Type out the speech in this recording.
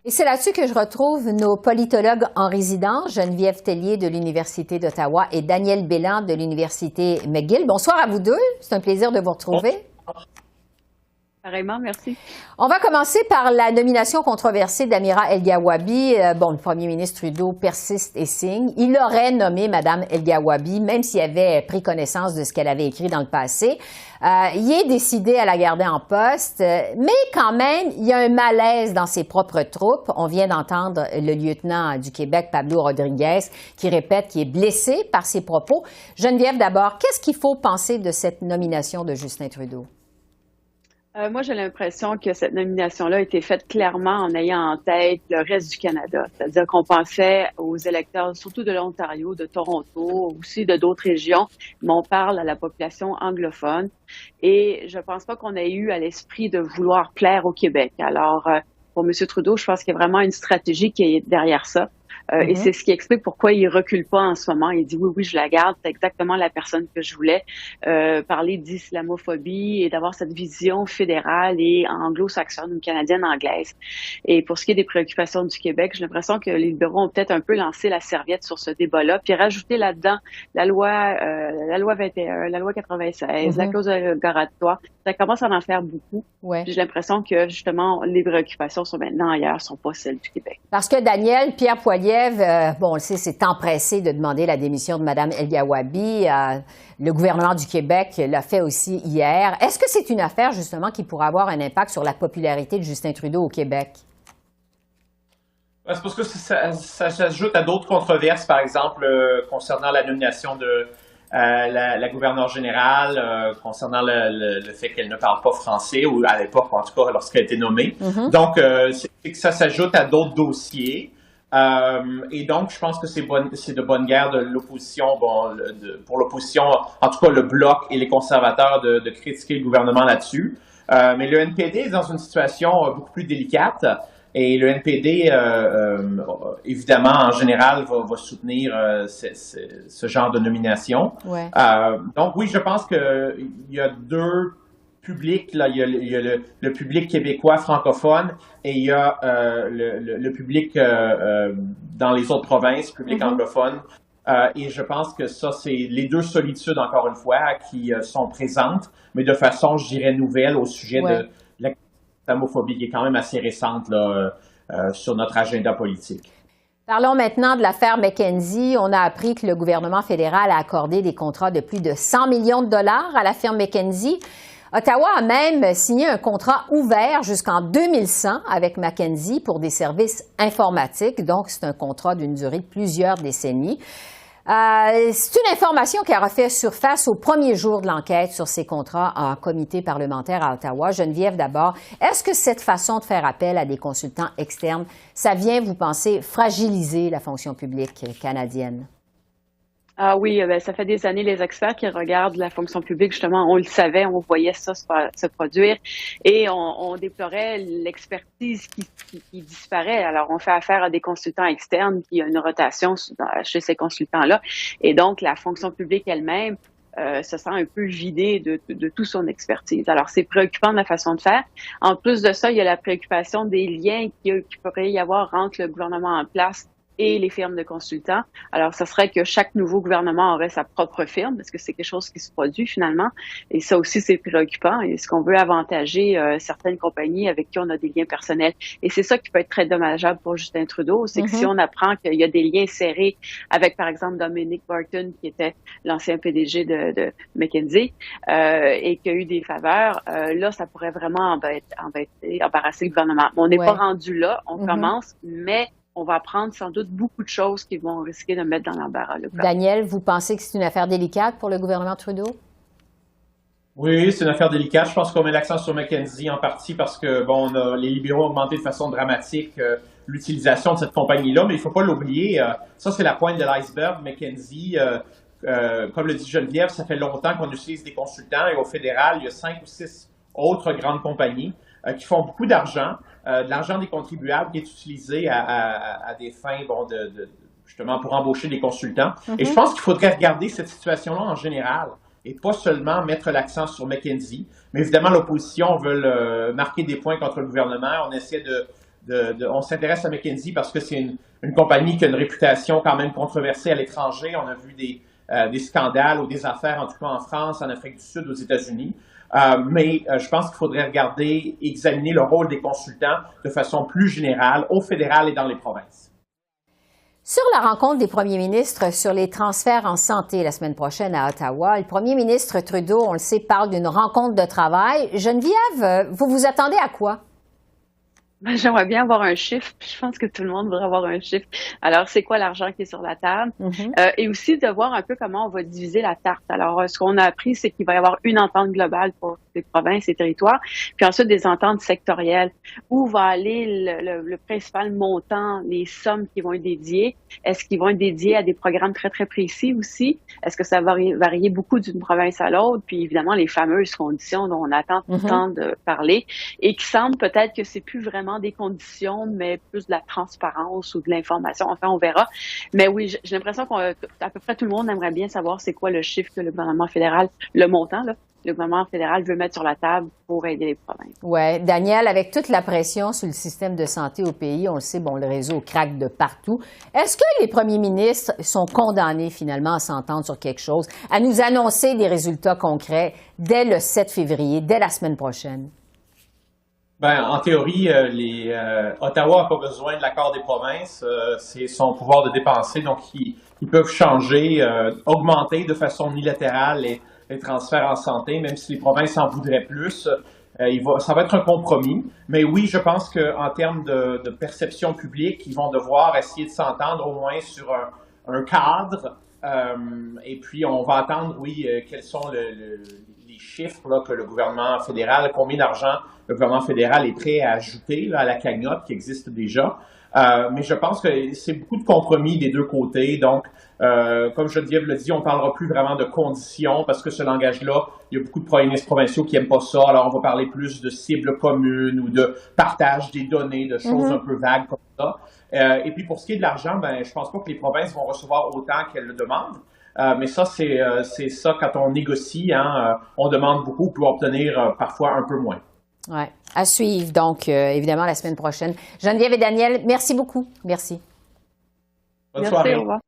Et c'est là-dessus que je retrouve nos politologues en résidence, Geneviève Tellier de l'Université d'Ottawa et Daniel Bélan de l'Université McGill. Bonsoir à vous deux, c'est un plaisir de vous retrouver. Pareillement, merci. On va commencer par la nomination controversée d'Amira El-Gawabi. Le premier ministre Trudeau persiste et signe. Il aurait nommé Mme El-Gawabi, même s'il avait pris connaissance de ce qu'elle avait écrit dans le passé. Il est décidé à la garder en poste, mais quand même, il y a un malaise dans ses propres troupes. On vient d'entendre le lieutenant du Québec, Pablo Rodriguez, qui répète qu'il est blessé par ses propos. Geneviève, d'abord, qu'est-ce qu'il faut penser de cette nomination de Justin Trudeau? Moi, j'ai l'impression que cette nomination-là a été faite clairement en ayant en tête le reste du Canada. C'est-à-dire qu'on pensait aux électeurs, surtout de l'Ontario, de Toronto, aussi de d'autres régions, mais on parle à la population anglophone. Et je pense pas qu'on ait eu à l'esprit de vouloir plaire au Québec. Alors, pour M. Trudeau, je pense qu'il y a vraiment une stratégie qui est derrière ça. Et c'est ce qui explique pourquoi il recule pas en ce moment. Il dit oui, je la garde, c'est exactement la personne que je voulais. Parler d'islamophobie et d'avoir cette vision fédérale et anglo-saxonne ou canadienne-anglaise. Et pour ce qui est des préoccupations du Québec, j'ai l'impression que les libéraux ont peut-être un peu lancé la serviette sur ce débat-là, puis rajouter là-dedans la loi 21, la loi 96, la clause dérogatoire. Ça commence à en faire beaucoup. Ouais. J'ai l'impression que justement les préoccupations sont maintenant ailleurs, sont pas celles du Québec. Parce que Daniel, Pierre Poilievre, on le sait, s'est empressé de demander la démission de Mme El-Gawabi. Le gouvernement du Québec l'a fait aussi hier. Est-ce que c'est une affaire, justement, qui pourrait avoir un impact sur la popularité de Justin Trudeau au Québec? C'est parce que ça s'ajoute à d'autres controverses, par exemple, concernant la nomination de la gouverneure générale, concernant le fait qu'elle ne parle pas français, ou à l'époque, en tout cas, lorsqu'elle a été nommée. Donc, c'est que ça s'ajoute à d'autres dossiers. Et donc, je pense que c'est de bonne guerre de l'opposition, pour l'opposition, en tout cas le Bloc et les conservateurs, de critiquer le gouvernement là-dessus. Mais le NPD est dans une situation beaucoup plus délicate. Et le NPD, évidemment, en général, va soutenir ce genre de nomination. Ouais. Donc oui, je pense qu'il y a deux publics. Là, il y a le public québécois francophone et il y a le public dans les autres provinces, public anglophone. Et je pense que ça, c'est les deux solitudes, encore une fois, qui sont présentes, mais de façon, je dirais, nouvelle au sujet de l'islamophobie, qui est quand même assez récente là, sur notre agenda politique. Parlons maintenant de l'affaire McKenzie. On a appris que le gouvernement fédéral a accordé des contrats de plus de 100 millions de dollars à la firme McKenzie. Ottawa a même signé un contrat ouvert jusqu'en 2100 avec McKenzie pour des services informatiques. Donc, c'est un contrat d'une durée de plusieurs décennies. C'est une information qui a refait surface au premier jour de l'enquête sur ces contrats en comité parlementaire à Ottawa. Geneviève, d'abord, est-ce que cette façon de faire appel à des consultants externes, ça vient, vous pensez, fragiliser la fonction publique canadienne? Ah oui, ça fait des années, les experts qui regardent la fonction publique, justement, on le savait, on voyait ça se produire et on déplorait l'expertise qui disparaît. Alors, on fait affaire à des consultants externes, puis il y a une rotation chez ces consultants-là. Et donc, la fonction publique elle-même se sent un peu vidée de toute son expertise. Alors, c'est préoccupant de la façon de faire. En plus de ça, il y a la préoccupation des liens qu'il pourrait y avoir entre le gouvernement en place et les firmes de consultants. Alors, ça serait que chaque nouveau gouvernement aurait sa propre firme, parce que c'est quelque chose qui se produit finalement. Et ça aussi, c'est préoccupant. Est-ce qu'on veut avantager certaines compagnies avec qui on a des liens personnels? Et c'est ça qui peut être très dommageable pour Justin Trudeau. C'est que si on apprend qu'il y a des liens serrés avec, par exemple, Dominic Barton, qui était l'ancien PDG de McKenzie, et qui a eu des faveurs, là, ça pourrait vraiment embarrasser le gouvernement. On n'est pas rendu là, on commence, mais on va apprendre sans doute beaucoup de choses qui vont risquer de mettre dans l'embarras. Daniel, vous pensez que c'est une affaire délicate pour le gouvernement Trudeau? Oui, c'est une affaire délicate. Je pense qu'on met l'accent sur McKenzie en partie parce que, les libéraux ont augmenté de façon dramatique l'utilisation de cette compagnie-là, mais il ne faut pas l'oublier. Ça, c'est la pointe de l'iceberg. McKenzie, comme le dit Geneviève, ça fait longtemps qu'on utilise des consultants et au fédéral, il y a 5 ou 6 autres grandes compagnies qui font beaucoup d'argent. De l'argent des contribuables qui est utilisé à des fins justement pour embaucher des consultants. Et je pense qu'il faudrait regarder cette situation-là en général et pas seulement mettre l'accent sur McKenzie. Mais évidemment, l'opposition veut marquer des points contre le gouvernement. On essaie on s'intéresse à McKinsey parce que c'est une compagnie qui a une réputation quand même controversée à l'étranger. On a vu des scandales ou des affaires, en tout cas en France, en Afrique du Sud, aux États-Unis. Mais je pense qu'il faudrait examiner le rôle des consultants de façon plus générale au fédéral et dans les provinces. Sur la rencontre des premiers ministres sur les transferts en santé la semaine prochaine à Ottawa, le premier ministre Trudeau, on le sait, parle d'une rencontre de travail. Geneviève, vous vous attendez à quoi? J'aimerais bien avoir un chiffre. Je pense que tout le monde voudrait avoir un chiffre. Alors, c'est quoi l'argent qui est sur la table? Et aussi de voir un peu comment on va diviser la tarte. Alors, ce qu'on a appris, c'est qu'il va y avoir une entente globale pour les provinces et territoires, puis ensuite des ententes sectorielles. Où va aller le principal montant, les sommes qui vont être dédiées? Est-ce qu'ils vont être dédiés à des programmes très, très précis aussi? Est-ce que ça va varier beaucoup d'une province à l'autre? Puis évidemment, les fameuses conditions dont on attend tout le temps de parler et qui semblent peut-être que c'est plus vraiment des conditions, mais plus de la transparence ou de l'information. Enfin, on verra. Mais oui, j'ai l'impression qu'à peu près tout le monde aimerait bien savoir c'est quoi le chiffre que le gouvernement fédéral, le montant, là, le gouvernement fédéral veut mettre sur la table pour aider les provinces. Oui. Daniel, avec toute la pression sur le système de santé au pays, on le sait, bon, le réseau craque de partout. Est-ce que les premiers ministres sont condamnés finalement à s'entendre sur quelque chose, à nous annoncer des résultats concrets dès le 7 février, dès la semaine prochaine? En théorie, Ottawa n'a pas besoin de l'accord des provinces. C'est son pouvoir de dépenser, donc ils peuvent changer, augmenter de façon unilatérale les transferts en santé, même si les provinces en voudraient plus. Ça va être un compromis. Mais oui, je pense qu'en termes de perception publique, ils vont devoir essayer de s'entendre au moins sur un cadre. Et puis, on va attendre, oui, quels sont les chiffres là, que le gouvernement fédéral, combien d'argent le gouvernement fédéral est prêt à ajouter là, à la cagnotte qui existe déjà. Mais je pense que c'est beaucoup de compromis des deux côtés. Donc, comme Geneviève l'a dit, on ne parlera plus vraiment de conditions parce que ce langage-là, il y a beaucoup de premiers ministres provinciaux qui n'aiment pas ça. Alors, on va parler plus de cibles communes ou de partage des données, de choses un peu vagues comme ça. Et puis, pour ce qui est de l'argent, je pense pas que les provinces vont recevoir autant qu'elles le demandent. Mais ça, c'est ça quand on négocie. On demande beaucoup pour obtenir parfois un peu moins. Oui, à suivre. Donc, évidemment, la semaine prochaine. Geneviève et Daniel, merci beaucoup. Merci. Bonne soirée. Au revoir.